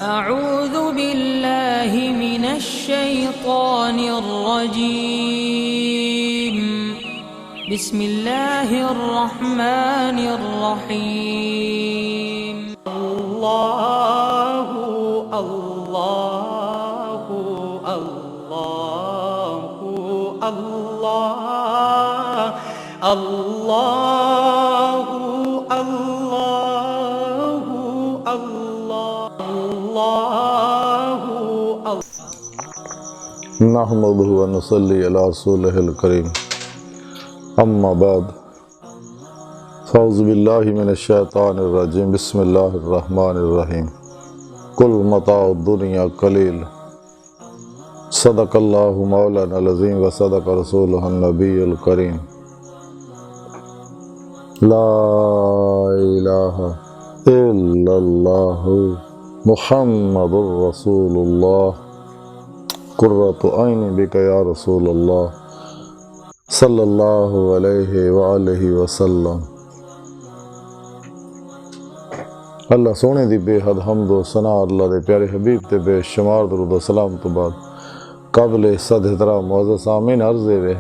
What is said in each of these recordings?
أعوذ بالله من الشيطان الرجيم بسم الله الرحمن الرحيم الله الله الله الله الله الله الله नहमदुहु व नसल्ली अला रसूलिहिल करीम अम्मा बाद फ़ौज़ु बिल्लाहि मिनश शैतानिर रजीम बिस्मिल्लाहिर रहमानिर रहीम कुल मताउद दुनिया कलील सदक़ल्लाहु मौलानल अज़ीम व सदक़ रसूलुहुन नबियुल करीम ला इलाहा इल्लल्लाहु मुहम्मदुर रसूलुल्लाह कुर्रतु ऐनी बिका या रसूलल्लाह सल्लल्लाहु अलैहि व आलिहि वसल्लम। अल्लाह सोने दी बेहद हम्द व सना अल्लाह दे प्यारे हबीब ते बेशुमार दरूद व सलाम तो बाद काबिल इज़्ज़त एहतराम मुअज़्ज़ज़ सामीन अर्ज़ वे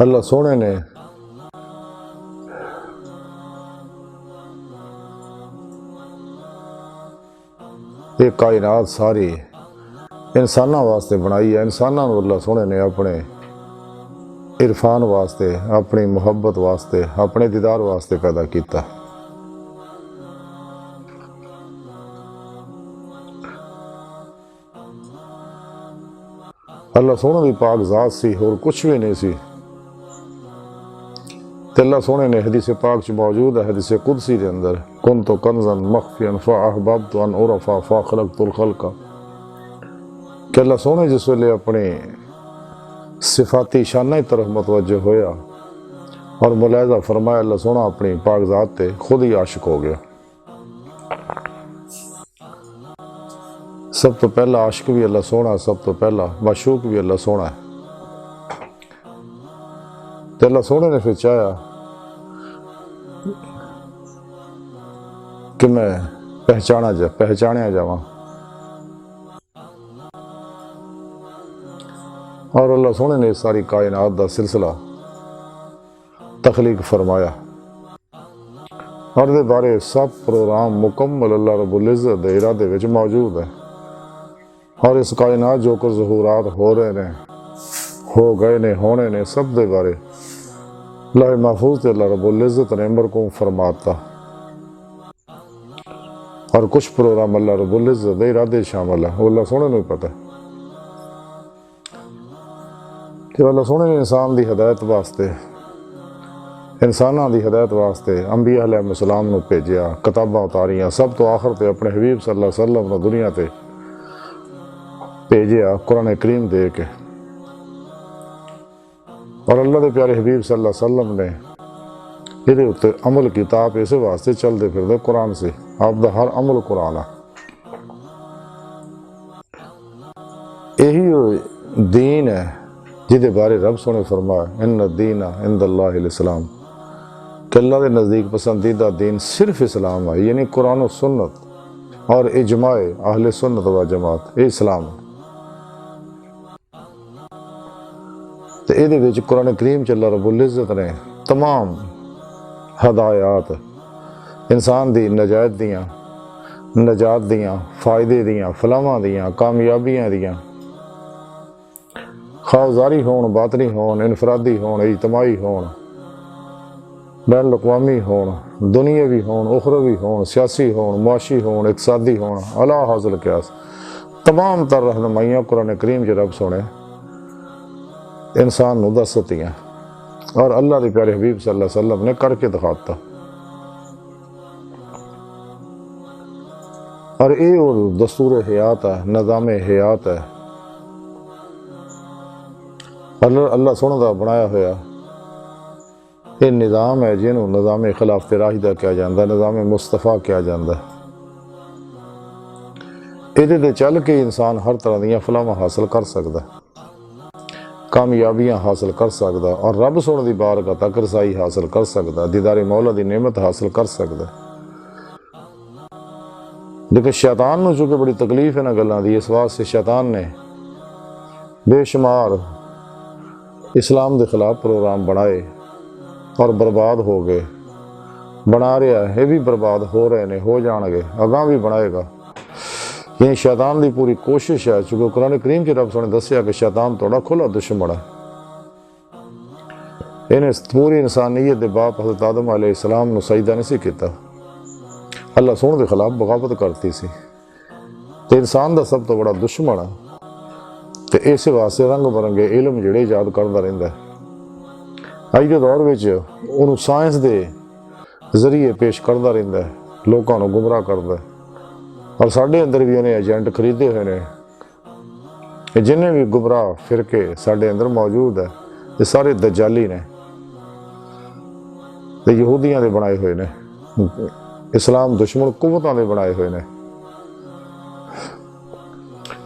अल्लाह सोने ने ये कायनात सारी इंसाना वास्ते बनाई है। इंसाना अल्लाह सोने ने अपने इरफान वास्ते, अपनी मुहब्बत वास्ते, अपने दीदार वास्ते पैदा किया। अल्लाह सोने की पाक ज़ात सी और कुछ भी नहीं सी। अल्लाह सोने ने हदीस पाक च मौजूद है, हदीस कुदसी के अंदर कुन्तु कंज़न मख्फ़ियन फ़अहबब्तु अन उरफ़ा फ़ख़लक़तुल ख़ल्क़ कि अल्लाह सोने जिस वेले अपने सिफाती शाना की तरफ मुतवज्जो होया और मुलाहिज़ा फरमाया, अल्लाह सोना अपनी पाक ज़ात ते खुद ही आशिक हो गया। सब तो पहला आशिक भी अल्लाह सोना, सब तो पहला माशूक भी अल्लाह सोना है। तो अल्लाह सोने ने फिर चाहा कि मैं पहचाना जावा और अल्लाह सोने ने सारी कायनात का सिलसिला तखलीक फरमाया और दे बारे सब प्रोग्राम मुकम्मल अल्लाह रब्बुल इज़्ज़त दे इरादे विच मौजूद है। और इस कायनात जो कुछ ज़हूरात हो रहे ने, हो गए ने, होने ने, सब दे बारे लौह महफूज ते अल्लाह रब्बुल इज़्ज़त ने मरकूम फरमाता और कुछ प्रोग्राम अल्लाह रब्बुल इज़्ज़त दे इरादे शामिल है, वो अल्लाह सोने को पता है। कि अल्लाह सोने ने इंसान की हिदायत वास्ते, इंसाना की हिदायत वास्ते अंबिया अलैहिस्सलाम नूं भेजिया, किताबां उतारियां, सब तो आखिर ते अपने हबीब सल्लल्लाहु अलैहि वसल्लम नूं दुनिया ते भेजिया कुरान करीम दे के। और अल्लाह के प्यारे हबीब सल्लल्लाहु अलैहि वसल्लम ने ये उत्ते अमल किया। आप इस वास्ते चलते फिरते कुरान से, आपका हर अमल कुरान है। यही दीन है जिदे बारे रब सोने फरमाया इन्ना दीना इंदल्लाहिल इस्लाम कि अल्लाह के नज़दीक पसंदीदा दीन सिर्फ इस्लाम है, यानी कुरान और सुन्नत और इजमाए अहले सुन्नत व जमात, ये इस्लाम है। तो ये कुरान करीम च अल्लाह रब्बुल इज़्ज़त ने तमाम हदायत इंसान दी नजात दियाँ, फ़ायदे दियाँ, फलावां दियां, कामयाबियां दियां, खावजारी होन, बातनी होन, इनफरादी होन, इज्तमाई होन, बैन अक़वामी होन, दुनियावी होन, उखरवी होन, सियासी होन, मुआशी होन, इक़्तिसादी होन, अला हासिल क़यास तमाम तर रहनुमाइयाँ कुरान करीम च रब सोने इंसान नूं दस दित्तियां और अल्लाह के प्यारे हबीब सल्लल्लाहु अलैहि वसल्लम ने करके दिखाता। और ये दस्तूर हयात है, निज़ाम हयात है, अल्लाह सोने का बनाया होया ये निज़ाम है जिन्हों निज़ाम खिलाफत राशिदा कहा जाता, निज़ाम मुस्तफ़ा कहा जाता। ये चल के इंसान हर तरह दी फलावां हासिल कर सकता, कामयाबियां हासिल कर सकता और रब सोने की बारगाह तक रसाई हासिल कर सकता, दीदारे मौला की नेमत हासिल कर सकता। लेकिन शैतान नूं चूंकि बड़ी तकलीफ इन्हां गल्लां दी, इस वास्ते शैतान ने बेशुमार इस्लाम के खिलाफ प्रोग्राम बनाए और बर्बाद हो गए। बना रहा है, ये भी बर्बाद हो रहे ने, हो जाएंगे, अगां भी बनाएगा। ये शैतान की पूरी कोशिश है, चूंकि कुरान करीम च रब सोने दसिया कि शैतान थोड़ा खुला दुश्मन है। इन्हें पूरी इंसानियत के बाप हज़रत आदम अलैहिस्सलाम नूं सजदा नहीं किया, अल्लाह सोने के खिलाफ बगावत करती सी, तो इंसान का सब तो बड़ा दुश्मन है। तो इस वास्ते रंग बरंगे इलम जिहड़े ईजाद करता रहिंदा है। अज के दौर में उन्होंने साइंस के जरिए पेश करता रहिंदा है, लोगों को गुमराह करता है। और साढ़े अंदर भी उन्हें एजेंट खरीदे हुए ने, जिन्हें भी गुमराह फिरके साढ़े अंदर मौजूद है, ये सारे दजाली ने, ते यहूदियों के बनाए हुए ने, इस्लाम दुश्मन कुवतां दे बनाए हुए ने।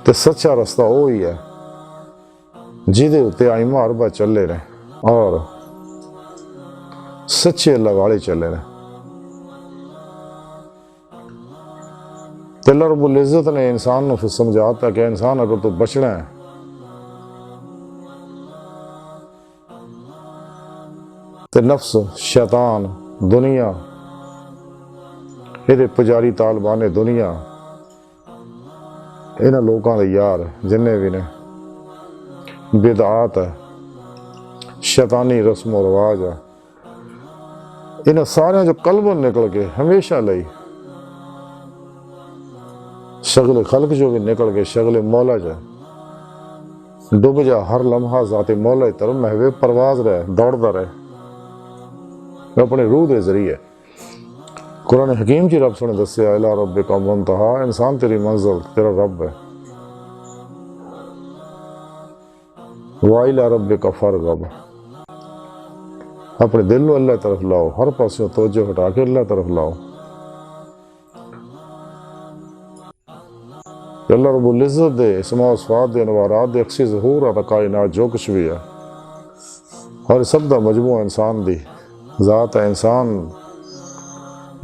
तो सच्चा रास्ता वो ही है जिहदे उत्ते आइमा अरबा चले ने और सच्चे अल्लाह वाले चले ने। अल्लाह रब्बुल इज़्ज़त ने इंसान को समझाता कि इंसान अगर तू बचना है तो नफ्स, शैतान, दुनिया, ये पुजारी तालबान दुनिया, इन्होंने लोगों के यार जिन्हें भी ने बिदआत है, शैतानी रस्म व रवाज है, इन्हें सारे जो कल्बों निकल के हमेशा लई शगल खल्क जो भी निकल के शगल मौला जा डूब जा, हर लम्हा जाते मौला की तरफ महवे परवाज रहे, दौड़ता रहे अपने रूह के जरिए। कुरान हकीम की रब सुने दसिया इला रब्बिका मुंतहा, इंसान तेरी मंजिल तेरा रब है। वा इला रब्बिका फरगब, अपने दिल को अल्लाह तरफ लाओ, हर पासों तवज्जो हटा के अल्लाह तरफ लाओ। अल्लाह रब्बुल इज़्ज़त दे इसमा सिफ़ात दे नवारात दे अक्सी ज़हूर है कायनात जो कुछ भी है, और सब का मजमू इंसान दी ज़ात है, इंसान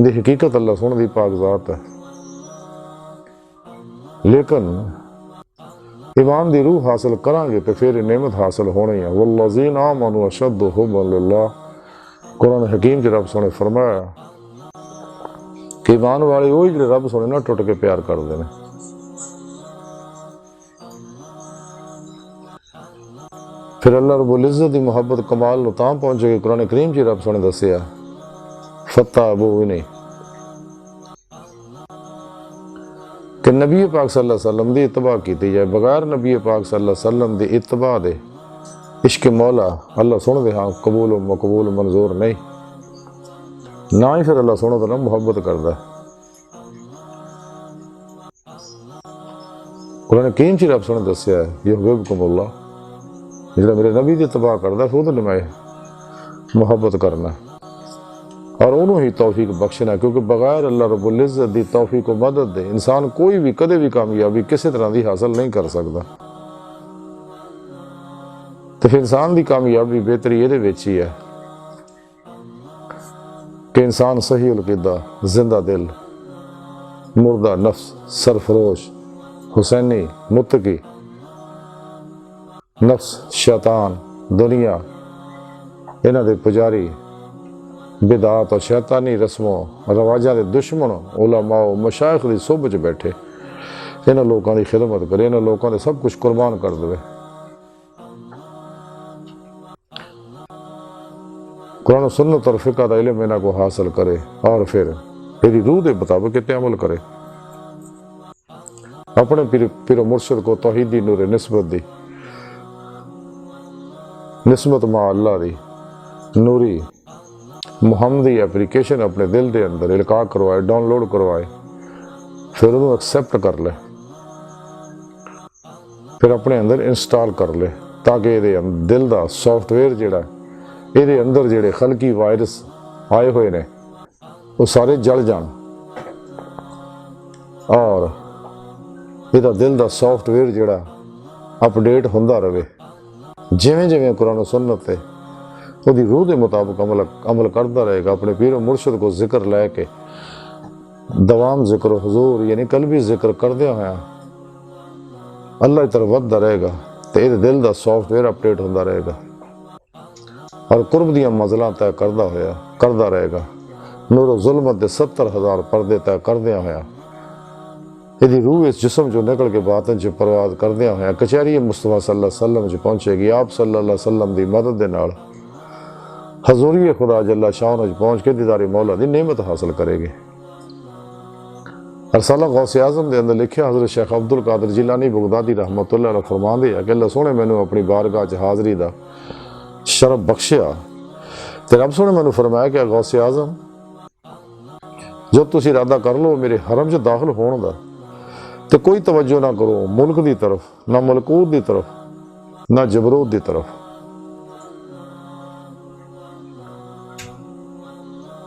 दी हकीकत अल्लाह सुन दी पाक ज़ात है। लेकिन ईमान दी रूह हासिल करांगे तो फिर नेमत हासिल होनी है। वल्लज़ीना आमनू अशद्दु हुब्बन लिल्लाह, कुरान हकीम च रब सोने फरमाया कि ईमान वाले वही जिहड़े रब सोने ना टुट के प्यार करते हैं। फिर अल्लाह रब्बुल इज़्ज़त की मुहब्बत कमाल नूं तां पहुंचेगी, कुरान करीम च रब सोने दसिया फत्ताबूनी कि नबी पाक सल्लल्लाहु अलैहि वसल्लम की इत्तबा की जाए। बगैर नबी पाक सल्लल्लाहु अलैहि वसल्लम की इत्तबा दे इश्क मौला अल्लाह सुन दे हाँ कबूल मकबूल मंजूर नहीं, ना ही फिर अल्लाह सुन तो ना मुहब्बत करता। कुरान हकीम च रब सुन दसिया युहिब्बुकुमुल्लाह, जिहड़ा मेरे नबी की इत्तबा करता खुद ने मैं मुहब्बत करना और उन्होंने ही तौफीक बख्शना, क्योंकि बगैर अल्लाह रब्बुल इज़्ज़त दी तौफीक व मदद दे इंसान कोई भी कदे भी कामयाबी किसी तरह की हासिल नहीं कर सकता। तो फिर इंसान की कामयाबी बेहतरी ये ही है कि इंसान सही उलकीदा, जिंदा दिल, मुर्दा नफ्स, सरफरोश, हुसैनी, मुत्तकी, नफ्स, शैतान, दुनिया, इन्हां दे पुजारी, बिदात और शैतानी रस्मों रवाजा के दुश्मन उलमा मशाइख की सोबत च बैठे इन्होंने लोगों की खिदमत करे, इन्होंने लोगों ने सब कुछ कुर्बान कर दे। कुरान सुन्नत और फिक़ह का इल्म इन्हां को हासिल करे और फिर मेरी रूह के मुताबिक इत्ते अमल करे। अपने पीरो मुर्शिद को तौहीदी नूर निस्बत मा अल्लाह दी नूरी मुहम्मदी एप्लीकेशन अपने दिल के अंदर इल्का करवाए, डाउनलोड करवाए, फिर उन्होंने एक्सेप्ट कर ले, फिर अपने अंदर इंस्टॉल कर ले, ताकि ये दिल का सॉफ्टवेयर जिहड़ा ये अंदर जिहड़े खलकी वायरस आए हुए ने वो सारे जल जान और यदा दिल का सॉफ्टवेयर जिहड़ा अपडेट होंदा रहे। जिवें जिवें कुरान सुन्नत ते वो रूह के मुताबिक अमल करता रहेगा, अपने पीर मुर्शद को जिक्र लैके दवाम जिक्र हजूर यानी कल भी जिक्र करदे होया अल्लाह की तरफ वधदा रहेगा तो ये दिल का सॉफ्टवेयर अपडेट होता रहेगा और कुर्ब दियां मंजिलां तय करदा रहेगा। नूर जुल्मत के 70,000 पर्दे तय करदिया होया यदि रूह इस जिस्म जो निकल के बातन च परवाज करदिया होया कचहरी मुस्तफा सल्लल्लाहु अलैहि वसल्लम च पहुंचेगी। आप सल्लल्लाहु अलैहि वसल्लम की मदद के नाल हजूरी खुदा जल्ला शाह पहुंच के दीदारी मौला की नेमत हासिल करेगी। रसाला गौसे आजम के अंदर लिखा हजरत शेख अब्दुल कादिर जिलानी बगदादी रहमतुल्लाह अलैह फरमांदे है कि अल्लाह सोने मैनू अपनी बारगाह च हाज़री का शरफ बख्शिया तो रब सोने मैनू फरमाया कि गौसे आजम जो तुम इरादा कर लो मेरे हरम च दाखिल होने का तो कोई तवज्जो ना करो मुल्क की तरफ, ना मलकूत की तरफ, ना जबरूत की तरफ।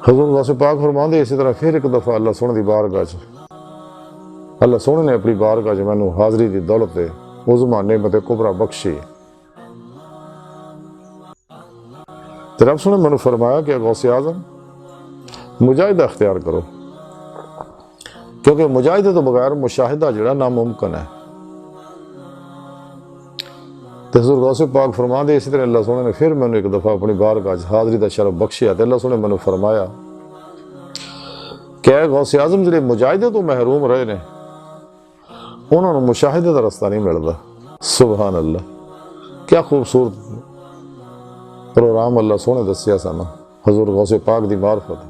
हजूर गौसे पाक फरमांदे इसी तरह फिर एक दफ़ा अल्लाह सोने की बारगाह च अल्लाह सोने ने अपनी बारगाह च मैनू हाज़री की दौलत उज़मा नेमत कुबरा बख्शी तो रब सोने मैनू फरमाया कि गौसे आज़म मुजाहिदा अख्तियार करो क्योंकि मुजाहिदे तो बगैर मुशाहिदा जड़ा नामुमकिन है। तो हज़ूर गौसे पाक फरमांदे इसी तरह अल्लाह सोने ने फिर मैनू एक दफ़ा अपनी बारगाह च हाज़री का शरफ बख्शिया तो अल्लाह सोने मैनू फरमाया कि गौसे आज़म जिहड़े मुजाहिदे तो महरूम रहे ने उन्होंने मुशाहिदे का रस्ता नहीं मिलता। सुभान अल्लाह, क्या खूबसूरत प्रोग्राम अल्लाह सोने दसिया सन हजूर गौसे पाक की मार्फत।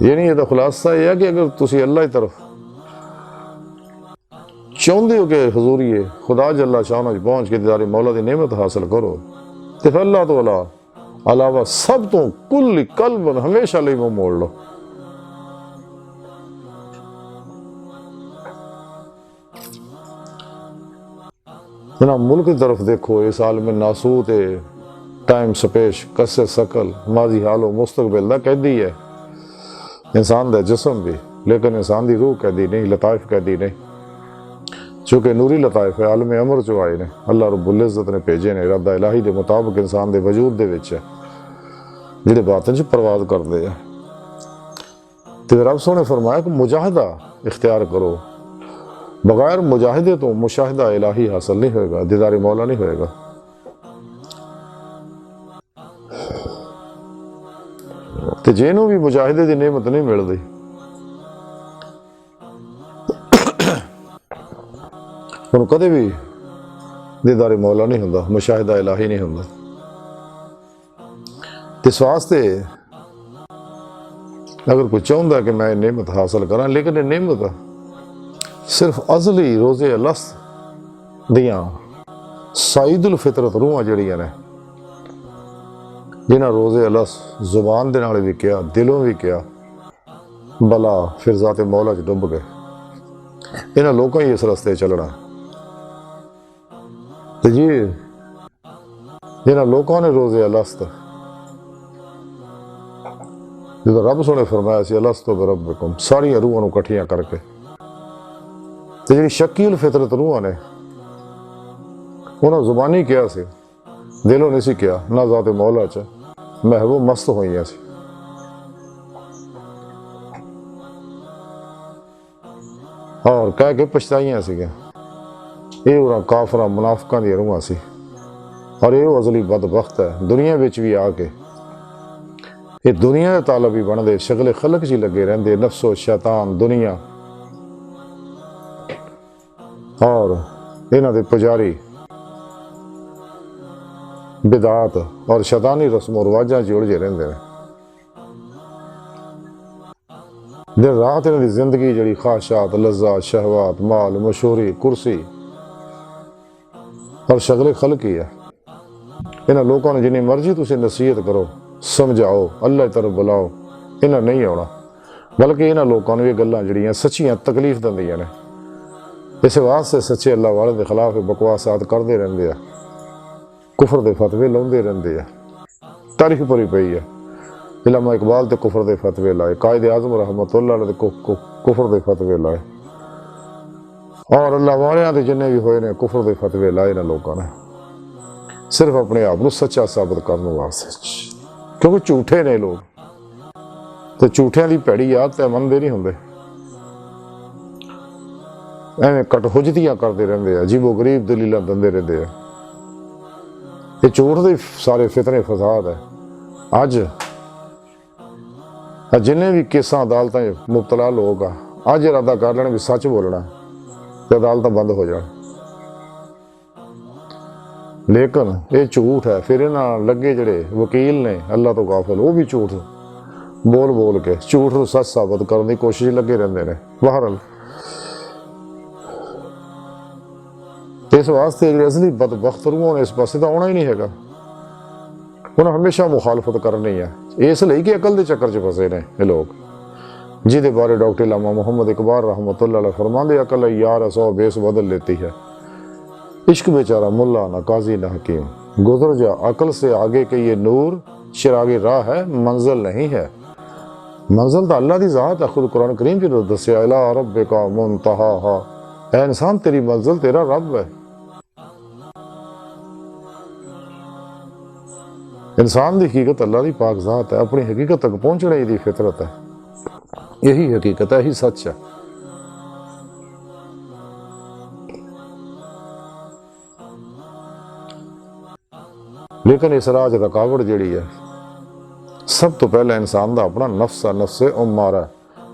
यानी यह खुलासा यह है कि अगर तुम अल्लाह की तरफ चाहते हो कि हजूरी खुदा जल्ला शाह पहुंच के दीदारे मौला की नेमत हासिल करो तो फिर अल्लाह तो अलावा सब तो कुल कल्ब हमेशा लिए मुंह मोड़ लो। ना मुल्क की तरफ देखो इस आलम नासूत टाइम स्पेश कसे सकल माजी हालो मुस्तकबिल का कैदी है इंसान का जिस्म भी, लेकिन इंसान की रूह कैदी नहीं, लताइफ कैदी नहीं। चूँकि नूरी लताइफ है आलम अमर चो आए ने अल्लाह रब्बुल इज़्ज़त ने भेजे ने इरादा इलाही के मुताबिक इंसान के वजूद के विच जिहड़े बातन च परवाज करते हैं। तो रब सोने फरमाया कि मुजाहिदा इख्तियार करो, बगैर मुजाहिदे तो मुशाहिदा इलाही हासिल नहीं होएगा, दीदार मौला नहीं होएगा। तो जिन्हों भी मुजाहिदे की नेमत नहीं मिलती उन्होंने कदे भी दीदार मौला नहीं होंदा, मुशाहिदा इलाही नहीं होंदा। इस वास्ते अगर कोई चाहता कि मैं नेमत हासिल करा लेकिन ये नेमत सिर्फ अजली रोजे अलस दियां साइदुल फितरत रूहां जड़ियां ने जिन्हें रोजे अलस जुबान दे नाल भी किया दिलों भी किया भला फिर जाते मौला च डुब गए। इन्होंने लोगों ही इस रस्ते चलना तो जी जिन्हें लोगों ने रोजे अलस्त जो रब सोने फरमाया सी अलस्त तो रब्बकुम सारिया रूहां कट्ठियां करके तो जी शकील फितरत रूहां ने उन्होंने जुबानी किया सी दिलों नहीं सी किया ना जाते मौला च महबूब मस्त हुई सी। और कह के पछताइयां सी ये काफरा मुनाफिकां दी रूहां सी और ये अजली बदबख्त है दुनिया विच भी आके ये दुनिया के तालब ही बनते शगले खलक जी लगे रहते नफ्सो शैतान दुनिया और इन्हां दे पुजारी बिदात और शैतानी रस्मों रिवाजा च उलझे रहते हैं। दिन रात इन्हां दी जिंदगी जड़ी ख्वाहिशात लज्जात शहवात माल मशहूरी कुर्सी और शगले खलक ही है। इन्हां लोगों ने जिन्नी मर्जी तुसीं नसीहत करो समझाओ अल्लाह की तरफ बुलाओ इन्हें नहीं आना बल्कि इन्होंने लोगों ने ये गल्लां जड़ियां सच्चियां तकलीफ दिंदियां ने। इस वास्ते सच्चे अल्लाह वाले के खिलाफ बकवासात करते रहते हैं कुफर के फतवे लाते रहते हैं। तारीख भरी पई है इलामा इकबाल तो कुफर के फतवे लाए कायद आजम रहमतुल्लाह अलैह कुफर के फतवे लाए और अल्लाह वाले जिन्हें भी होए ने कुफर के फतवे लाए ना लोगों ने सिर्फ अपने आप को सच्चा साबित करने वास्ते। क्योंकि झूठे ने लोग, तो झूठिਆਂ ਦੀ ਭੈੜੀ ਆਦਤ ਹੈ, ਮੰਨਦੇ ਨਹੀਂ ਹੁੰਦੇ, ਐਵੇਂ ਕਟਹੁਜਤੀਆਂ ਕਰਦੇ ਰਹਿੰਦੇ ਆ, ਅਜੀਬੋ ਗਰੀਬ ਦਲੀਲਾਂ ਦਿੰਦੇ ਰਹਿੰਦੇ ਆ। ਇਹ ਝੂਠ ਦੇ ਸਾਰੇ ਫਿਤਨੇ ਫਸਾਦ ਹੈ। ਅੱਜ ਜਿੰਨੇ ਵੀ ਕੇਸਾਂ ਅਦਾਲਤਾਂ 'ਚ ਮੁਬਤਲਾ ਲੋਕ ਆ, ਅੱਜ ਇਰਾਦਾ ਕਰ ਲੈਣ ਵੀ ਸੱਚ ਬੋਲਣਾ ਤੇ ਅਦਾਲਤਾਂ ਬੰਦ ਹੋ ਜਾਣ, ਲੇਕਿਨ ਇਹ ਝੂਠ ਹੈ। ਫਿਰ ਇਹਨਾਂ ਨਾਲ ਲੱਗੇ ਜਿਹੜੇ ਵਕੀਲ ਨੇ ਅੱਲਾ ਤੋਂ ਗਾਫਲ, ਉਹ ਵੀ ਝੂਠ ਬੋਲ ਬੋਲ ਕੇ ਝੂਠ ਨੂੰ ਸੱਚ ਸਾਬਤ ਕਰਨ ਦੀ ਕੋਸ਼ਿਸ਼ ਲੱਗੇ ਰਹਿੰਦੇ ਨੇ। ਬਹਰਹਾਲ ਇਸ ਵਾਸਤੇ ਜਿਹੜੇ ਅਸਲੀ ਬਦਬਖਤ ਰੂਹਾਂ ਨੇ ਇਸ ਪਾਸੇ ਤਾਂ ਆਉਣਾ ਹੀ ਨਹੀਂ ਹੈਗਾ, ਉਹਨਾਂ ਹਮੇਸ਼ਾ ਮੁਖਾਲਫਤ ਕਰਨੀ ਹੈ। ਇਸ ਲਈ ਕਿ ਅਕਲ ਦੇ ਚੱਕਰ 'ਚ ਫਸੇ ਨੇ ਇਹ ਲੋਕ, ਜਿਹਦੇ ਬਾਰੇ ਡਾਕਟਰ ਅਲਾਮਾ ਮੁਹੰਮਦ ਇਕਬਾਲ रहमतुल्लाह अलैह फरमाते अकल यार सौ बेस बदल लेती है, इश्क बेचारा मुल्ला ना काजी ना हकीम, गुजर जा अकल से आगे के ये नूर चिरागे राह है, मंजिल नहीं है। मंजिल तो अल्लाह की ज़ात है, खुद कुरान करीम की दस्या इला रब्बिका मुंतहा, ऐ इंसान तेरी मंजिल तेरा रब है। इंसान की हकीकत अल्लाह की पाक ज़ात है, अपनी हकीकत तक पहुँचना ही फितरत है, यही हकीकत है, यही सच है। लेकिन इस राह च रुकावट जिहड़ी है, सब तो पहले इंसान का अपना नफ्स है, नफ्से उम्मारा।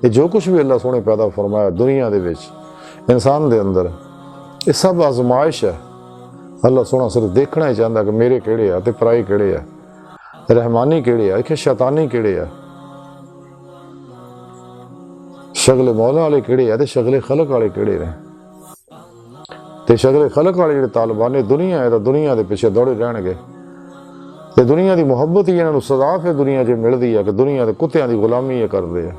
ये जो कुछ भी अल्लाह सोने पैदा फरमाया दुनिया दे विच इंसान दे अंदर, ये सब आजमाइश है। अल्लाह सोना सिर्फ देखना ही चाहता कि मेरे किहड़े आ ते पराए किहड़े आ, रहमानी किहड़े आ, शैतानी किहड़े आ, शगले मौला वाले किहड़े आ ते शगले खलक वाले किहड़े ने। ते शगले खलक वाले जिहड़े तालिबाने दुनिया है, तो दुनिया के पिछे दौड़े रहणगे, ते दुनिया की मुहब्बत ही इन्होंने सदा फिर दुनिया च मिलती है कि दुनिया के कुत्तियां की गुलामी ये करते हैं।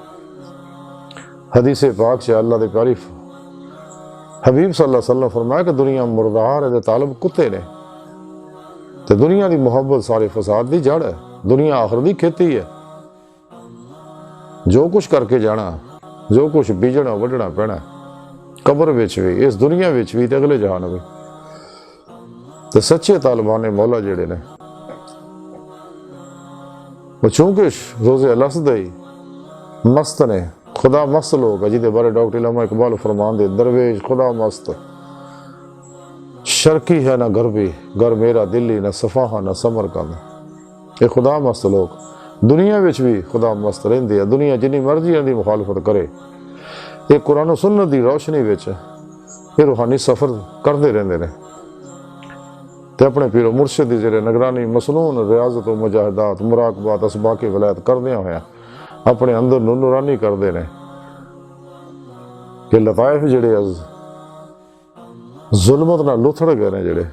हदीस पाक से अल्लाह के प्यारी हबीब सल्लल्लाहु अलैहि वसल्लम फरमाया कि दुनिया मुर्दार है, तालब कुत्ते ने, तो दुनिया की मुहब्बत सारे फसाद की जड़ है। दुनिया आखिर की खेती है, जो कुछ करके जाना, जो कुछ बीजना वढ़ना पैना, कबर विच भी, इस दुनिया विच भी, अगले जहान भी। तो सच्चे तालिबान मौला जिहड़े ने, वो चूंकि रोज़े अलसद ही मस्त ने, खुदा मस्त लोग है, जिहदे बारे डॉक्टर अलामा इकबाल फरमाते दरवेश खुदा मस्त, शर्की है ना गरबी, घर मेरा दिल्ली ना सफाहा ना समरकंद। ये खुदा मस्त लोग दुनिया विच भी खुदा मस्त रहिंदे आ। दुनिया जिन्नी मर्जी इन्हां दी मुखालफत करे, ये कुरान सुन्नत दी रोशनी विच ये रूहानी सफ़र करते रहंदे ने, ते अपने पीरो मुर्शिद दी जेहड़े निगरानी मसनून रियाजत मुजाहिदात मुराकबात असबाक वलायत करदियां होया अपने अंदर नूरानी करते हैं कि लताइफ जिहड़े जुल्मत नाल लुथड़ गए ने, जिहड़े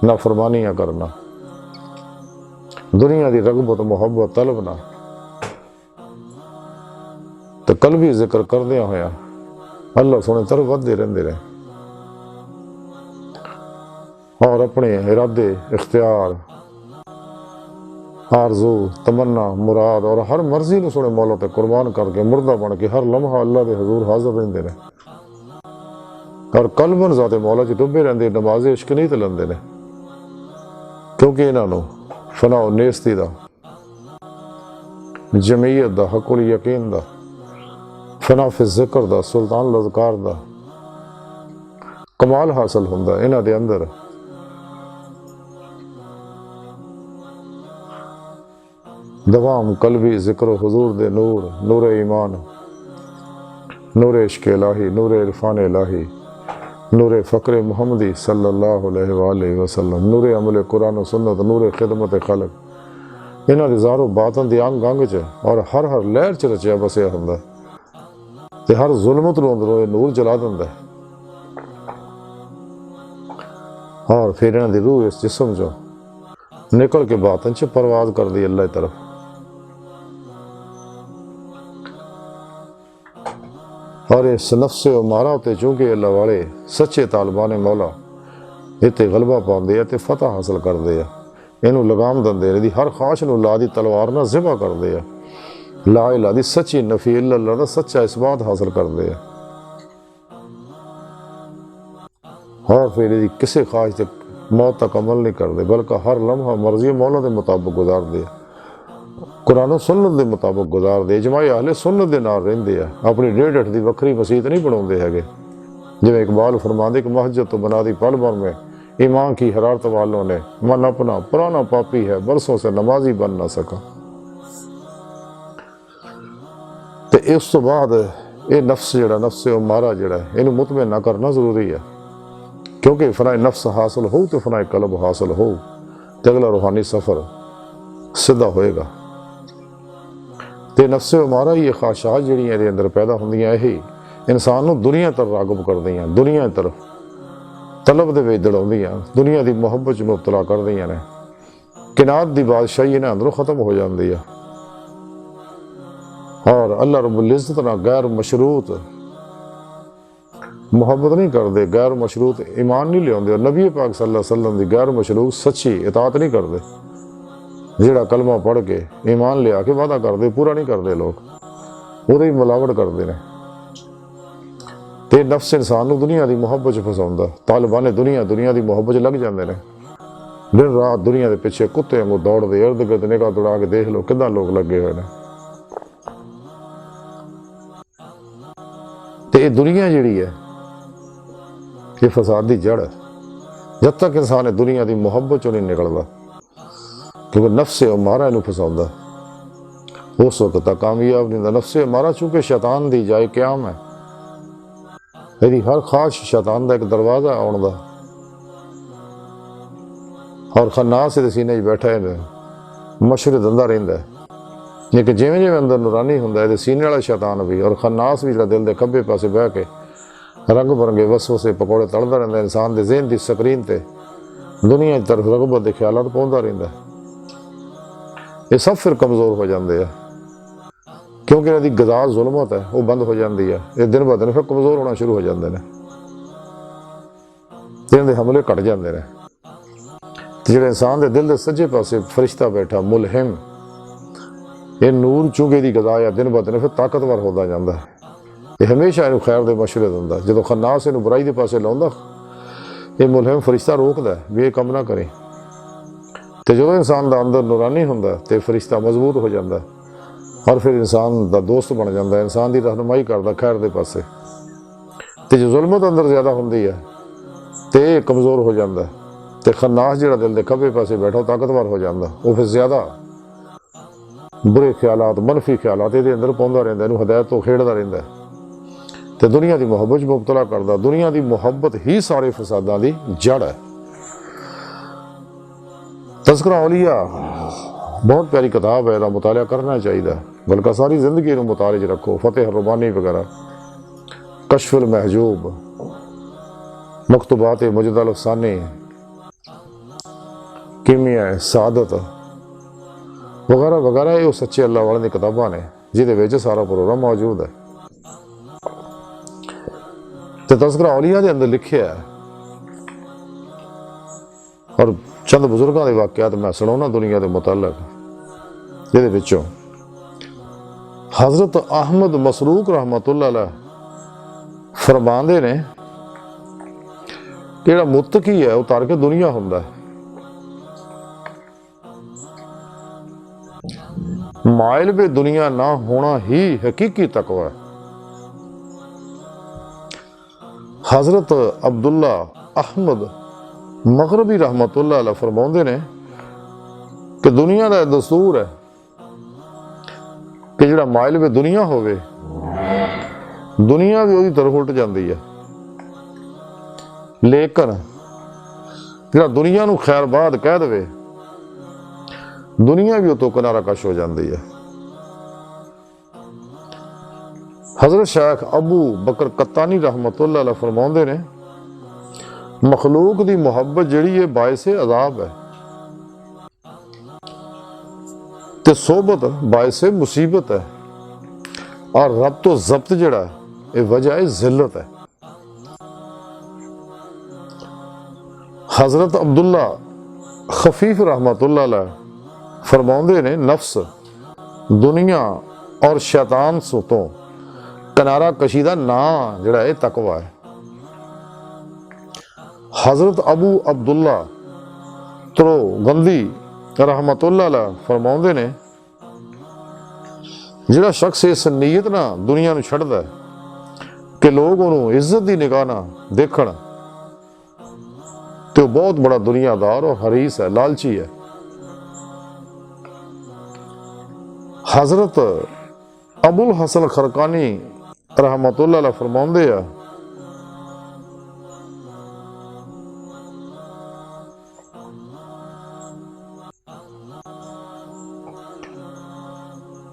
नाफरमानियां करना, दुनिया की रगबत मुहब्बत तलबना, तो कलबी जिक्र करदियां होया अल्लाह सोने तरफ वधदे रहिंदे ने, और अपने इरादे इख्तियार आरज़ू तमन्ना मुराद और हर मर्जी को सोने मौला ते कुर्बान करके मुर्दा बन के हर लम्हा अल्लाह के हजूर हाजिर रहंदे ने, और कलबन ज़ाते मौला च डुबे रहंदे, नमाज़े इश्क नहीं तलंदे ने, क्योंकि इन्हों फना नेस्ती दा, जमीयत दा, हकुल यकीन दा, फना फिज़ ज़िक्र दा, सुल्तान लज़कार दा कमाल हासिल हुंदा इन्हां दे अंदर। दवाम कलबी जिक्र हुजूर दे नूर, नूर ईमान, नूर इश्क इलाही, नूर इरफान इलाही, नूर फ़क्र मुहम्मदी सल्लल्लाहु अलैहि वसल्लम, नूर अमल कुरान सुन्नत, नूर खिदमत खलक, इन्हां दे ज़ारो बातन दी अंग अंग च और हर हर लहर च रचिया बसिया हुंदा ते हर जुल्मत नूं अंदरों नूर जला दिंदा है, और फिर इन्हां दी रूह इस जिस्म चों निकल के बातन च परवाज कर दी अल्लाह की तरफ। और इस नफ्से उमारा उत्ते चूंकि अल्लाह वाले सच्चे तालिबान मौला इत्ते गलबा पाउंदे आ ते फतह हासिल करदे आ, इनू लगाम दिंदे, इहदी हर ख्वाहिश नूं ला दी तलवार नाल ज़िबा करदे आ, ला इलाहा दी सच्ची नफी इल्लल्लाह दा सच्चा इसबात हासिल करदे आ, और फिर इहदी किसी ख्वाहिश ते मौत तक अमल नहीं करते, बल्कि हर लम्हा मर्जी मौला के मुताबिक गुजारते। कुरान सुन्नत के मुताबिक गुजारते, इजमाई अहले सुन्नत के नाल रहिंदे आ, अपनी 1.5 की वक्री मसीत नहीं बनाते है। जिवें इकबाल फरमाते कि मस्जिद तो बना दी पल भर में, ईमान की हरारत वालों ने मन अपना पुराना पापी है, बरसों से नमाजी बन ना सका। तो इस तो बाद ये नफ्स जिहड़ा नफ्स उमारा जिहड़ा इहनूं मुतमईन ना करना जरूरी है, क्योंकि फनाए नफ्स हासिल हो तो फनाए कल्ब हासिल हो तो अगला रूहानी सफ़र सीधा होएगा। तो नफ्स उमारा ही ख्वाहिशात जिहड़ियां इहदे अंदर पैदा होंदियां, यही इंसान नूं दुनिया तरफ रागब करदियां, दुनिया तरफ तलब दे विच दड़ाउंदियां, दुनिया की मुहब्बत च मुबतला करदियां ने। किनात की बादशाही इन्हां अंदरों खत्म हो जाती है और अल्लाह रब्बुल इज़्ज़त नाल गैर मशरूत मुहब्बत नहीं करते, गैर मशरूत ईमान नहीं लियाते, और नबी पाक सल्लल्लाहु अलैहि वसल्लम की गैर मशरूत सच्ची इताअत नहीं करते। जिहड़ा कलमा पढ़ के ईमान लिया के वादा करते पूरा नहीं करते लोग, वो मिलावट करते हैं। तो नफ्स इंसान को दुनिया की मुहब्बत फसाउंदा, तालिबान दुनिया दुनिया की मुहब्बत लग जाते हैं, दिन रात दुनिया के पिछे कुत्ते वांगू दौड़ते, इर्द गिर्द निगाह दौड़ा के देख लो कितना लोग लगे हुए हैं। तो ये दुनिया जिहड़ी है ये फसाद की जड़ है। जब तक इंसान दुनिया की मुहब्बत चो नहीं निकलता, क्योंकि नफ्स उमारा इनू फसाउंदा, उस वक्त तक कामयाब नहीं होता। नफ्स उमारा चूंकि शैतान की जाए क्याम है, यदि हर ख्वाहिश शैतान का एक दरवाजा आने का, और खन्नास इहदे सीने च बैठा है, मशहूर दंदा रहिंदा है। लेकिन जिवें जिवें अंदर नूरानी हुंदा है, सीने वाला शैतान भी और खन्नास भी, जिहड़ा दिल के खब्बे पासे बह के रंग बरंगे वसवसे पकौड़े तलदा रहिंदा, इंसान के ज़हन की स्क्रीन ते दुनिया की तरफ रगबत के ख्यालात पहुंचता रहिंदा। ये सब फिर कमज़ोर हो जाते हैं, क्योंकि इन्हां दी गज़ा जुल्मत है वो बंद हो जाती है। ये दिन ब दिन फिर कमज़ोर होना शुरू हो जाते हैं, इन्हां दे हमले घट जाते हैं। तो जिहड़े इंसान के दिल के सज्जे पासे फरिश्ता बैठा मुलहिम, ये नूर चूंगे की गज़ा है, दिन ब दिन फिर ताकतवर होता जाता है। ये हमेशा इनू खैर के मशवरे दिंदा, जो खन्नास इनू बुराई के पासे लाउंदा, ये मुलहिम फरिश्ता रोकदा भी ये कम ना करें। तो जो इंसान का अंदर नूरानी हुंदा तो फरिश्ता मजबूत हो जाता और फिर इंसान का दोस्त बन जाता, इंसान की रहनुमाई करता खैर के पासे। तो जो जुल्मत अंदर ज़्यादा होंदी है तो ये कमज़ोर हो जाता, तो खन्नास जिहड़ा दिल के खब्बे पासे बैठा वो ताकतवर हो जाता, वो फिर ज़्यादा बुरे ख्यालात मनफी ख्यालात ये अंदर पौंदा रहिंदा, इनू हदायत तो खेड़दा रहिंदा, तो दुनिया की मुहब्बत मुबतला करता। दुनिया की मुहब्बत ही सारे फसादां की जड़ है। तज़किरा औलिया बहुत प्यारी किताब है, इसका मुताला करना चाहिए, बल्कि सारी जिंदगी इनू मुताले च रखो। फतेह रुबानी वगैरह, कश्फुल महजूब, मकतूबात मुजदल अफसानी, कीमिया सादत वगैरह वगैरह, ये सच्चे अल्लाह वाले दी किताबां ने जिहदे विच सारा प्रोग्राम मौजूद है। तो तज़किरा औलिया के अंदर लिखिया है, और चंद बुजुर्गों के वाक़यात मैं सुनाऊना दुनिया के मुतालक, जिहदे विचों हज़रत अहमद मसरूक रहमतुल्लाह अलैह फरमांदे ने कि जिहड़ा मुत्तकी है वो तारके दुनिया हुंदा है, माइल पे दुनिया ना होना ही हकीकी तकवा है। हज़रत अब्दुल्ला अहमद मगरबी रहमतुल्लाह अलैह फरमाते ने कि दुनिया का दस्तूर है कि जिहड़ा माइल पे दुनिया होवे, दुनिया भी उसकी तरफ उल्ट जाती है, लेकिन जिहड़ा दुनिया नूं खैरबाद कह दे, दुनिया भी उतो किनारा कश हो जाती है। हज़रत शेख अबू बकर कत्तानी रहमतुल्लाह अलैह फरमाते ने मखलूक की मुहब्बत जिहड़ी है बायसे अजाब है, ते सोबत बायसे मुसीबत है, और रब तो जब्त जिहड़ा ये वजह है जिल्लत है। हज़रत अब्दुल्ला खफीफ रहमतुल्लाह अलैह फरमाते ने नफ्स दुनिया और शैतान तो किनारा कशीदा ना जिहड़ा है तकवा है। हज़रत अबू अब्दुल्ला त्रो गंदी रहमतुल्लाह अलैह फरमाते ने ਜਿਹੜਾ ਸ਼ਖਸ ਇਸ ਨੀਅਤ ਨਾਲ ਦੁਨੀਆ ਨੂੰ ਛੱਡਦਾ ਕਿ ਲੋਕ ਉਹਨੂੰ ਇੱਜ਼ਤ ਦੀ ਨਿਗਾਹ ਨਾਲ ਦੇਖਣ, ਤੇ ਉਹ ਬਹੁਤ ਬੜਾ ਦੁਨੀਆਦਾਰ ਔਰ ਹਰੀਸ ਹੈ, ਲਾਲਚੀ ਹੈ। हजरत अबुल हसन खरकानी रहमतुल्लाह अलैह फरमाते हैं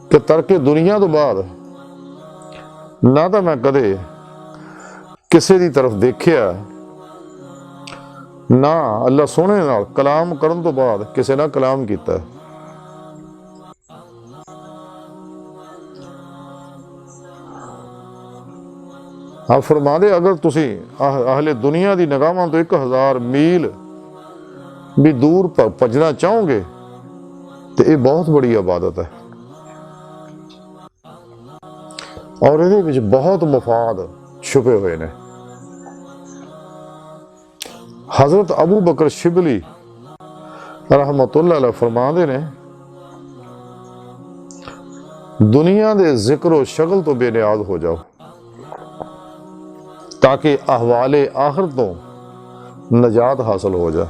कि तरके दुनिया तो बाद ना तो मैं कदे किसी की तरफ देखिया, ना अल्लाह सोहने नाल कलाम करन तो बाद किसी ने कलाम किया। आप फरमा दे अगर तुसी अहले दुनिया की निगाहां तो 1000 मील भी दूर भजना चाहोगे तो ये बहुत बड़ी इबादत है और ये बहुत मुफाद छुपे हुए ने। हजरत अबू बकर शिबली रहमतुल्लाह अलैह फरमाते ने दुनिया के जिक्र शगल तो बेनियाज हो जाओ ताकि अहवाले आखिर तो नजात हासिल हो जाए।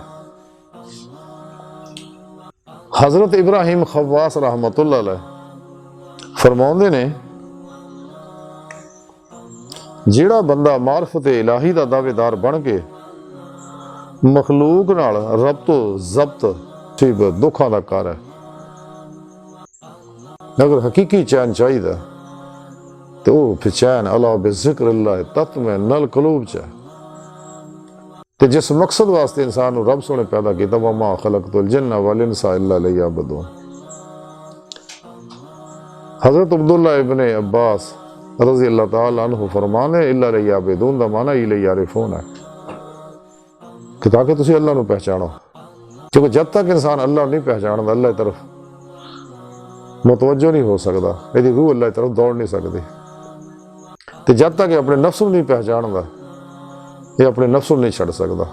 हजरत इब्राहिम खवास रहमतुल्लाह अलैह फरमाते ने जिहड़ा बंदा मारफत इलाही का दावेदार बन के मखलूक नाल रब्तो जब्त सिब दुखों का कार है, अगर हकीकी चैन चाहिए तो फिर चैन अला बिज़िक्र अल्लाह तत्व में नल कलूब च। ते जिस मकसद वास्ते इंसान को रब सोने पैदा किया वमा खलक़तुल जिन्ना वल इंसा इल्ला लियअबुदून। हजरत अब्दुल्लाह इब्ने अब्बास रज़ी अल्लाह ताला अन्हु फरमाने इल्ला लियअबुदून दा माना इलैयारिफून है कि ताकि तुसी अल्लाह को पहचानो, क्योंकि जब तक इंसान अल्लाह नहीं पहचानता अल्लाह की तरफ मुतवज्जो नहीं हो सकता, यदि रूह अल्लाह की तरफ दौड़ नहीं सकती। तो जब तक अपने नफ्स नहीं पहचानता ये अपने नफ्स नहीं छड़ सकता,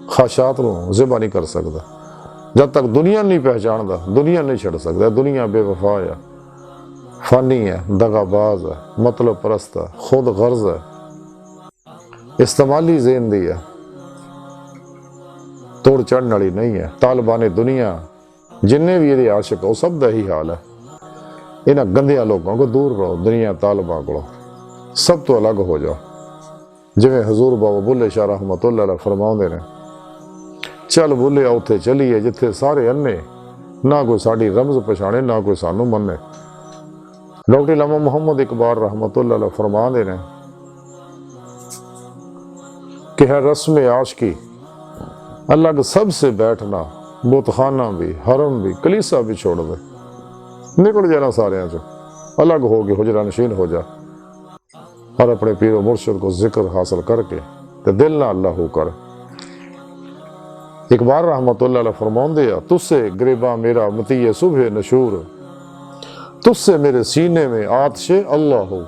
ख्वाहिशात को ज़िबा नहीं कर सकता। जब तक दुनिया नहीं पहचानता दुनिया नहीं छड़ सकता। दुनिया बेवफा है, फानी है, दगाबाज है, मतलब परस्त है, खुद गर्ज है, इस्तेमाली ज़िंदगी है, तोड़ चढ़ने वाली नहीं है। तालिबान दुनिया जिन्ने भी ये आशिक वो सब का ही हाल है। इन्होंने गंदिया लोगों को दूर रहो, दुनिया तालिबान को सब तो अलग हो जाओ। जिवें हजूर बाबा बुल्ले शाह रहमतुल्लाह अलैह फरमाते ने चल बुल्ले उत्थे चलीए जिथे सारे अन्ने, ना कोई साड़ी रमज पछाणे ना कोई सानू मन्ने। डॉक्टर इलामा मोहम्मद इकबाल रहमतुल्लाह अलैह फरमाते ने कि है रस्म आशिकी अलग सबसे बैठना, बुतखाना भी, हरम भी, कलीसा भी छोड़ दे, निकल जाना सारे चो, अलग हो गए, हुजरा नशीन हो जा और अपने पीरो मुर्शिद को जिक्र हासिल करके ते दिल ना अल्लाह कर। इकबाल रहमतुल्लाह अलैह फरमाते हैं तुझसे गिरबा मेरा मतीय सुबह नशूर, तुझसे मेरे सीने में आतिशे अल्लाह हो।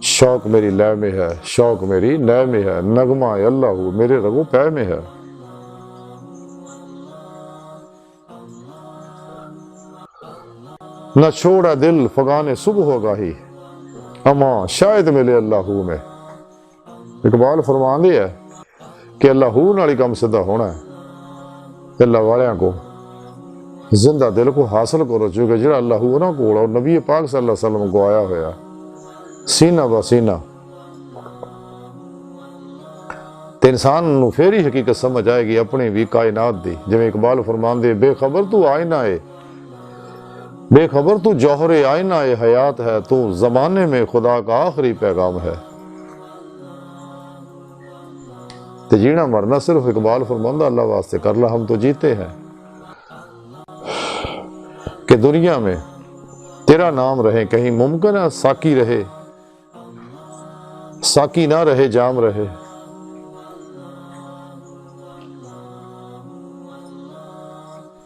शौक मेरी लय में है, शौक मेरी नय में है, नगमा अल्लाह हो मेरे रगो पै में है। न छोड़ा दिल फगाने सुबह होगा ही, अमा शायद मिले अल्लाह में। इकबाल फरमाते है कि अल्लाह नाल ही काम सीधा होना है। अल्लाह वालियां को जिंदा दिल को हासिल करो, क्योंकि जो अल्लाह उन्होंने कोल और नबी पाक सल्लल्लाहु अलैहि वसल्लम को आया होया सीना ब सीना, तो इंसान नूं फिर ही हकीकत समझ आएगी अपनी भी कायनात दी। जिवें इकबाल फरमाते बेखबर तू आईना है, बेखबर तू जौहरे आईना ए हयात है, तू जमाने में खुदा का आखिरी पैगाम है। तो जीना मरना सिर्फ इकबाल फरमांदा अल्लाह वास्ते कर ला, हम तो जीते हैं कि दुनिया में तेरा नाम रहे। कहीं मुमकिन है साकी रहे, साकी ना रहे जाम रहे।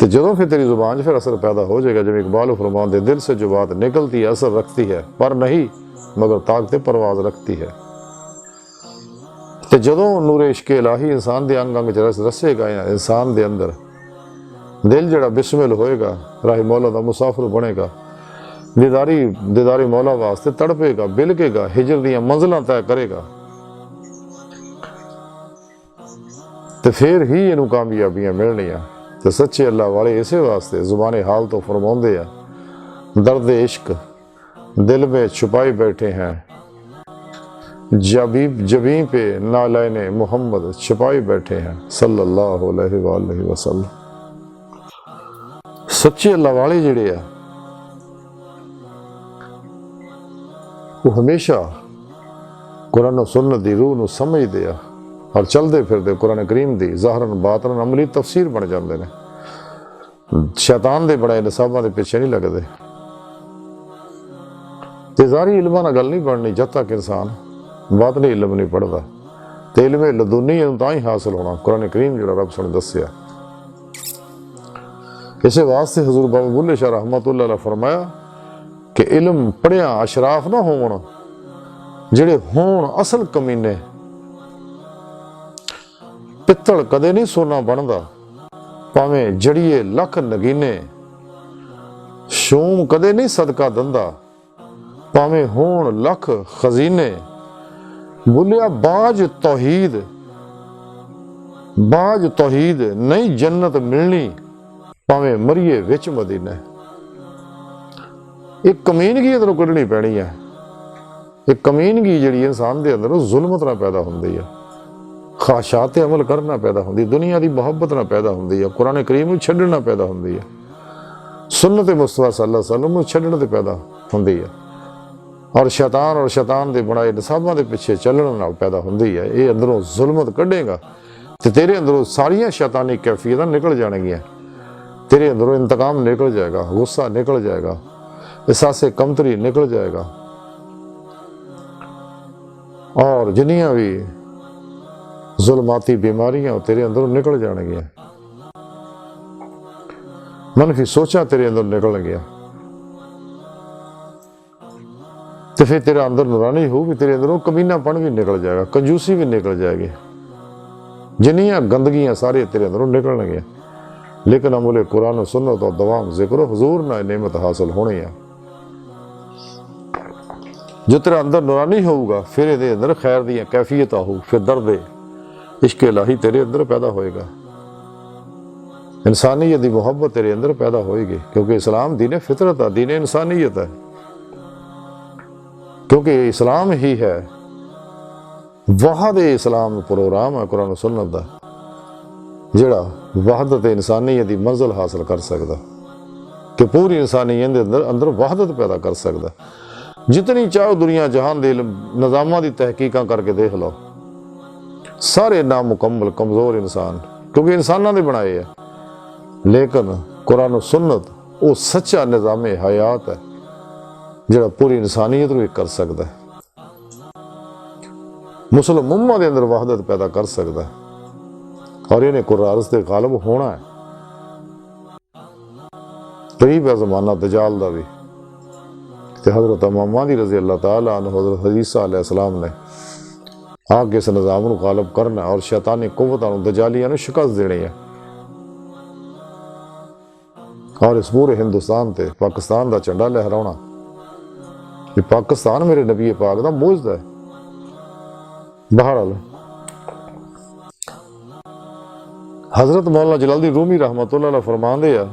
तो जो फिर तेरी जुबान फिर असर पैदा हो जाएगा। जब इकबाल फरमाते दिल से जो बात निकलती है असर रखती है, पर नहीं मगर ताकत परवाज रखती है। तो जो नूरे इश्क इलाही इंसान के अंग अंग च रसेगा, इंसान के अंदर दिल जड़ा बिस्मिल होएगा, राही मौला का मुसाफिर बनेगा, दीदारी मौला वास्ते तड़पेगा, बिलकेगा, हिजर दियां मंजिलां तय करेगा, तो फिर ही इनू कामयाबियां मिलनियां। तो सच्चे अल्लाह वाले इसे वास्ते जुबाने हाल तो फरमाउंदे आ, दर्द इश्क दिल में छुपाई बैठे हैं, जबीं पे नालैने मोहम्मद छुपाई बैठे हैं सल्लल्लाहु अलैहि वसल्लम। सच्चे अल्लाह वाले जिहड़े आ वो हमेशा कुरान सुन्नत दी रूह नूं समझदे आ और चलते फिरते कुरान करीम दी ज़ाहरन बातन अमली तफसीर बन जाते हैं। शैतान दे बनाए नसाबां दे पिछे नहीं लगते। तेजारी इल्मां नाल गल नहीं बननी जद तक इंसान बातनी इल्म नहीं पढ़ता। तो इल्म लदुनी तां ही हासिल होना कुरान करीम जिहड़ा रब सुने दस्सिया। इसे वास्ते हजूर बाबा बुल्ले शाह रहमतुल्लाह अलैह फरमाया कि इल्म पढ़िया अशराफ ना होण, जिहड़े होण असल कमीने। पित्तल कदे नहीं सोना बनदा, भावें जड़िए लख नगीने। शूम कदे नहीं सदका दंदा, भावें होण लख खजीने। बोलिया बाज तौहीद नहीं जन्नत मिलनी, भावें मरिए विच मदीने। एक कमीनगी अंदरों कढ़नी पैनी है। एक कमीनगी जिहड़ी इंसान दे अंदर जुल्मत ना पैदा हुंदी है, ख्वाहिशात अमल करना पैदा होंदी, दुनिया की मुहब्बत ना पैदा होंदी है, कुरान करीम नूं छड्डना पैदा होंदी है, सुन्नत मुस्तफा सल्लल्लाहु अलैहि वसल्लम नूं छड्डण ते पैदा होंदी है, और शैतान दे बनाए नसाबां दे पिछे चलण नाल पैदा होंदी है। ये अंदरों जुल्मत कढ़ेगा ते तेरे अंदरों सारियां शैतानी कैफियतां निकल जाणगियां। तेरे अंदरों इंतकाम निकल जाएगा, गुस्सा निकल जाएगा, एहसासे कमतरी निकल जाएगा, और जिन्नियां भी जुल्माती बीमारियां तेरे अंदरों निकल जाणगियां। मनफी सोचा तेरे अंदर निकल गया तो फिर तेरा अंदर नूरानी हो भी, तेरे अंदरों कमीनापन भी निकल जाएगा, कंजूसी भी निकल जाएगी, जिन्नियां गंदगियां सारे तेरे अंदरों निकल गया। लेकिन अमूले कुरान सुन्नत और दवाम जिक्र हुजूर ना नेमत हासिल होनी है। जो तेरा अंदर नूरानी होगा फिर ये अंदर खैर दी कैफियत हो, फिर दर्द इश्क इलाही तेरे अंदर पैदा होएगा, इंसानियत की मुहब्बत तेरे अंदर पैदा होएगी, क्योंकि इस्लाम दीन फितरत है, दीन इंसानियत है। क्योंकि इस्लाम ही है वहद इस्लाम प्रोग्राम है कुरान सुन्नत दा, जिहड़ा वहदत इंसानियत की मंजिल हासिल कर सकता, कि पूरी इंसानियत के अंदर वहदत पैदा कर सकता। जितनी चाहो दुनिया जहान दे निज़ामां दी तहकीकां करके देख लो, सारे नामुकम्मल कमज़ोर इंसान, क्योंकि इंसानां दे बनाए है। लेकिन कुरान सुन्नत वो सच्चा निज़ाम हयात है जिहड़ा पूरी इंसानियत नूं कर सकता है, मुस्लिम उम्मा दे अंदर वहदत पैदा कर सकता है, और इन्हें कुरान से गालिब होना है। करीब है ज़माना दजाल दा भी, ते हज़रत इमाम महदी रज़ी अल्लाह तआला अन्हु हज़रत ईसा अलैहिस्सलाम ने आके इस निज़ाम नूं गालिब करना और शैतानी कुव्वतां नूं दजालियां नूं शिकस्त देनी है, और इस पूरे हिंदुस्तान ते पाकिस्तान दा झंडा लहराउणा। ये पाकिस्तान मेरे नबी पाक दा मोजदा है। बहरहाल हजरत मौलाना जलालुद्दीन रूमी रहमतुल्लाह अलैह फरमांदे आ,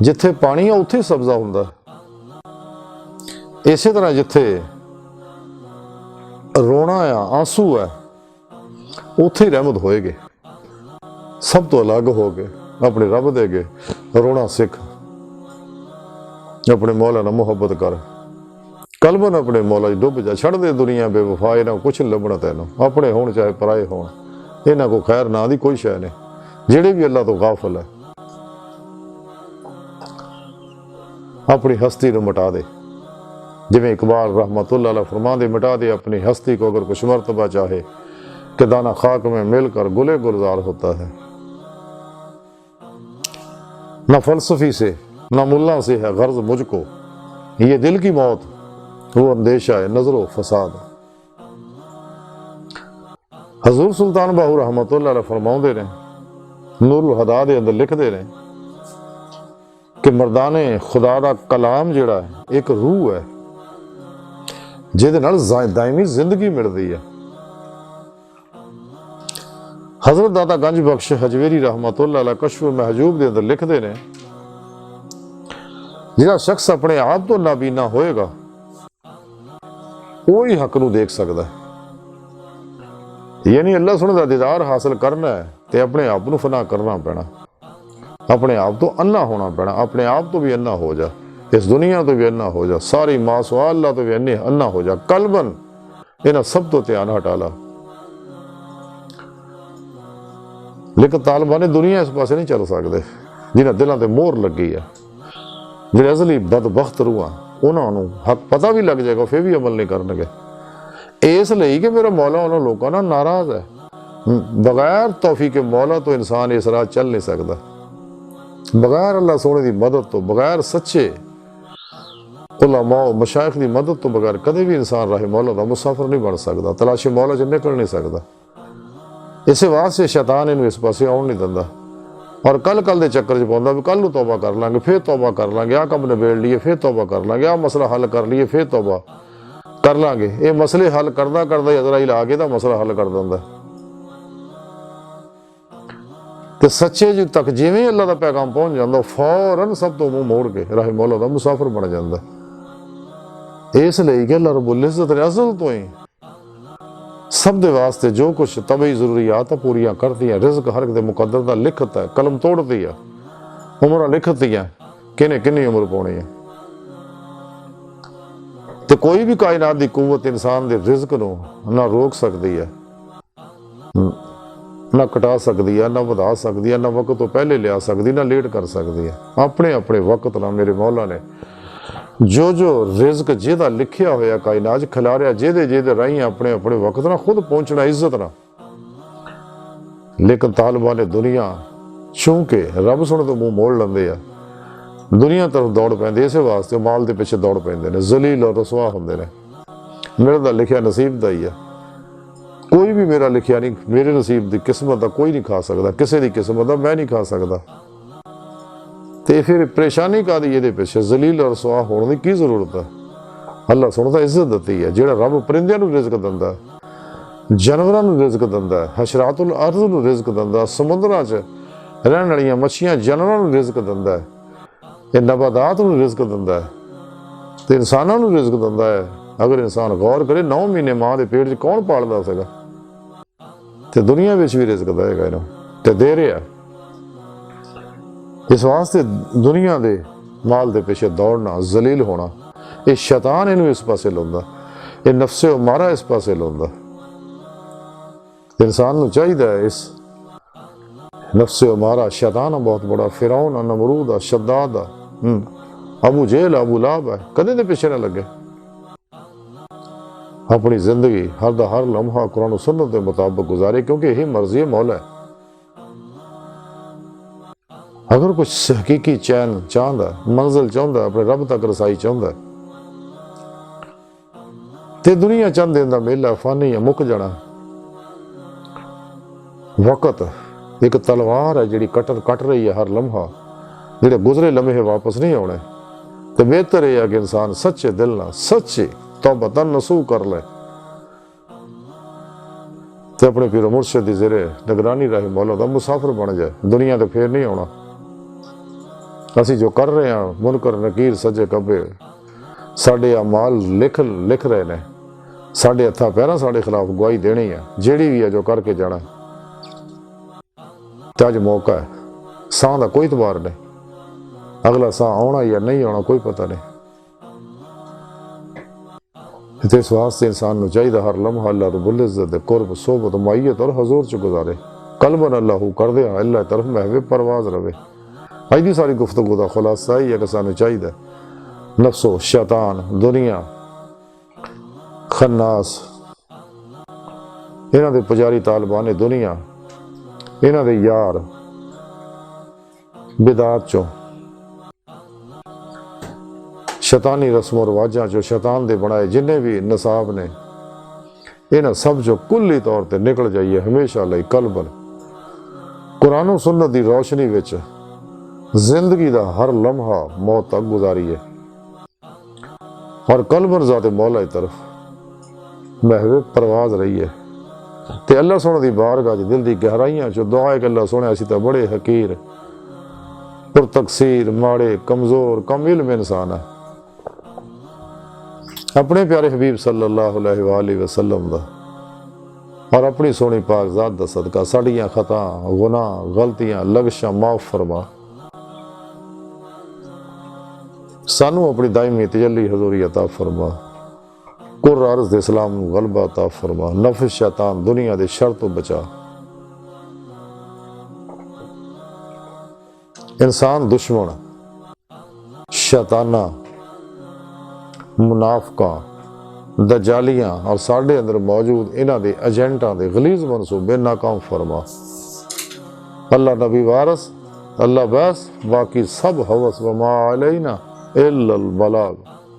जिथे पानी है उत्थे सब्जा हुंदा, इसे तरह जिथे रोना आ आंसू है उत्थे रहमत होएगी। सब तो अलग हो गए अपने रब दे अगे रोना सिख, अपने मौला नाल मुहब्बत कर, कलबन अपने मौला च डुब जा, छड़ दे दुनिया बेवफा, इन्हां कुछ नहीं लभना तैनूं, अपने होण चाहे पराए होण, इन्हां को खैर ना दी कोई शै नहीं, जिहड़े भी अल्लाह तो गाफिल है। अपनी हस्ती नूं मिटा दे, जिवें इकबाल रहमतुल्लाह अलैह फरमांदे, मिटा दे अपनी हस्ती को अगर कुछ मर्तबा चाहे, कि दाना खाक में मिलकर गुले गुलजार होता है। न फलसफी से न मुल्ला से है गर्ज मुझको, ये दिल की मौत वो अंदेशा है नजरो फसाद। हजूर सुल्तान बाहू रहमतुल्लाह अलैह फरमाउंदे ने, नूरुल हदा दे अंदर लिखदे ने कि मर्दाने खुदा दा कलाम जिहड़ा है एक रूह है जिहदे नाल दायमी जिंदगी मिलदी है। हजरत दाता गंज बख्श हजवेरी रहमतुल्लाह अलैह कश्फ महजूब दे अंदर लिखते ने, जिहड़ा शख्स अपने आप तो नाबीना होएगा वही हक नूं देख सकदा है। यानी अल्लाह सुने दा दीदार हासिल करना है तो अपने आप नूं फना करना पैना, अपने आप तो अन्ना होना पैना, अपने आप तो भी अन्ना हो जा, इस दुनिया तो भी अन्ना हो जा, सारी मासवा अल्लाह तो भी अन्ना हो जा, कलबन इन्हां सब तो ध्यान हटा ला। लेकिन तालिबान दुनिया इस पासे नहीं चल सकते जिन्हां दिलों ते मोहर लगी है, जिहड़े असली बदबख्त रूहां उन्होंने हक पता भी लग जाएगा फिर भी अमल नहीं करनगे, इसलिए कि मेरा मौला उन्होंने लोगों ना नाराज है। बगैर तौफीक मौला तो इंसान इस राह चल नहीं सकता, बगैर अल्लाह सोने की मदद तो, बगैर सच्चे उलमा मशाइख की मदद तो बगैर कदे भी इंसान राह मौला का मुसाफिर नहीं बन सकता, तलाशी मौला च निकल नहीं सकता। इस वास्ते शैतान इन्हू इस पासे आउण नहीं दिंदा और कल दे चक्कर च पाउंदा भी कल तौबा कर लांगे, फिर तौबा कर लांगे, आ काम निबेड़ लीए फिर तौबा कर लांगे, आ मसला हल कर लीए फिर तौबा कर लांगे। ये मसले हल करदा करदा इजराइल आ के दा मसला हल कर दिंदा ते सच्चे जी तक जिवें अल्लाह का पैगाम पहुंच जाता फौरन सब तो मुंह मोड़ के राह मौला का मुसाफिर बन जाता। इसलिए कि अल्लाह रब्बुल इज्जत ने अज़ल तो ही सब दे वास्ते जो कुछ तबई जरूरियात पूरियां करती है, रिज़्क हर एक दे मुकद्दर दा लिखत है, कलम तोड़ती है, उम्र लिखती है किने किन्नी उम्र पाउणी है। तो कोई भी कायनात की कुव्वत इंसान के रिज़्क नूं ना रोक सकती है, ना घटा सकती है, ना वधा सकती है, ना वक्त तो पहले लिया सकती, ना लेट कर सकती है। अपने अपने वक्त ना मेरे मौला ने जो जो रिज़्क जिहदा लिखिया होया कायनात खिलारिया जिहदे जिहदे राही अपने अपने वक्त ना खुद पहुंचना इज्जत ना। लेकिन तालिबान ने दुनिया चूंकि रब सुने तो मुंह मोड़ लेंदे आ, दुनिया तरफ दौड़ पैंदे, इस वास्ते माल के पिछे दौड़ पैंदे ने, जलील और रसवा होंदे ने। मेरे दा लिखिया नसीब दा ही है, कोई भी मेरा लिखिया नहीं, मेरे नसीब की किस्मत का कोई नहीं खा सकता, किसी की किस्मत का मैं नहीं खा सकता। तो फिर परेशानी का ये पिछे जलील और रसवा होने की जरूरत है। अल्लाह सुनता इज्जत दिती है, जो रब परिंदियां नूं रिज़्क दिंदा, जानवरां नूं रिज़्क दिंदा, हशरातुल अर्ज़ नूं रिज़्क दिंदा, समुद्रां च रहण वालियां मच्छियां जानवरां नूं रिज़्क दिंदा है, ये नबातात नूं रिज़्क दिंदा है, तो इंसानां नूं रिज़्क दिंदा है। अगर इंसान गौर करे 9 महीने मां के पेट च कौन पालदा सीगा, तो दुनिया में भी रिज़्क देगा इन्हूं ते दे रहा। इस वास्ते दुनिया के माल के पिछे दौड़ना, जलील होना, ये शैतान इनू इस पासे लाउंदा, ये नफ्से मारा इस पासे लाउंदा। इंसान नूं चाहिदा है इस नफ्से मारा शैतान बहुत बड़ा फिरौन आ, नमरूद आ, शद्दाद आ, अबू जेल अबू लाब है, कदे दे पिछे ना लगे। अपनी जिंदगी हर दा हर लम्हा कुरान सुन्नत के मुताबिक गुजारे, क्योंकि यही मर्जी मौला है। अगर कुछ हकीकी चैन चाहता, मंजिल चाहता, अपने रब तक रसाई चाहता, तो दुनिया चंद दिन का मेला फानी है, मुक जाना। वक्त एक तलवार है जी कट रही है हर लम्हा, जेडे गुजरे लम्हे वापस नहीं आने। तो बेहतर यह है कि इंसान सच्चे दिल ना, सच्चे तौबा तन नसूह कर ले, तो अपने पीर मुर्शिद की ज़ेरे निगरानी राही मौला दा मुसाफिर बन जाए, दुनिया तो फिर नहीं आना। असी जो कर रहे हैं मुनकर नकीर सज्जे कब्बे साडे अमाल लिख रहे ने, साडे हथा पैरां साडे खिलाफ गवाही देनी है, जेड़ी भी है जो करके जाना। तो अज मौका है, साह का कोई इतबार नहीं, अगला साह आना या नहीं आना कोई पता नहीं। तो इस वास्ते इंसान नूं चाहिए हर लम्हा अल्लाह रब्बुल इज्जत दे कुर्ब सोबत माइयत और हजूर च गुजारे, कलबन अल्लाह कर दे अल्लाह तरफ महवे परवाज रवे। अज की सारी गुफ्तगू का खुलासा ही है कि सानू चाहिए नफ्सो शैतान दुनिया खन्नास इन्हां दे पुजारी तालिबान दुनिया इन्हां दे यार बिदात चो शैतानी रस्मों रवाजा चो शैतान दे बनाए जिन्हें भी नसाब ने इन्हां सब जो कुल्ली तौर पर निकल जाइए हमेशा लई कलबन कुरान सुन्नत की रोशनी विच जिंदगी का हर लम्हा मौत तक गुजारिए और कल बर जाते मौला की तरफ महवे परवाज रही है। ते अल्लाह सोने की बारगाह च दिल की गहराइयां चो दुआ है कि अल्लाह सोने असी तो बड़े हकीर पुरतकसीर माड़े कमजोर कम इल्म इंसान है। अपने प्यारे हबीब सल्लल्लाहु अलैहि वसल्लम दा और अपनी सोनी पाक ज़ात दा सदका साड़ियां खता गुनाह गलतियां लग़िशां माफ़ फरमा। सानू अपनी दायमी तजल्ली हजूरी अता फरमा। कुर अर्ज़ इस्लाम नू गलबा अता फरमा। नफ्स शैतान दुनिया दे शर तो बचा। इंसान दुश्मन शैताना मुनाफका दजालियां और साढ़े अंदर मौजूद इन्हां दे एजेंटां दे गलीज मनसूबे नाकाम फरमा। अल्लाह नबी वारस अल्लाह बस बाकी सब हवस व मा अलैना इल्लल बलाग।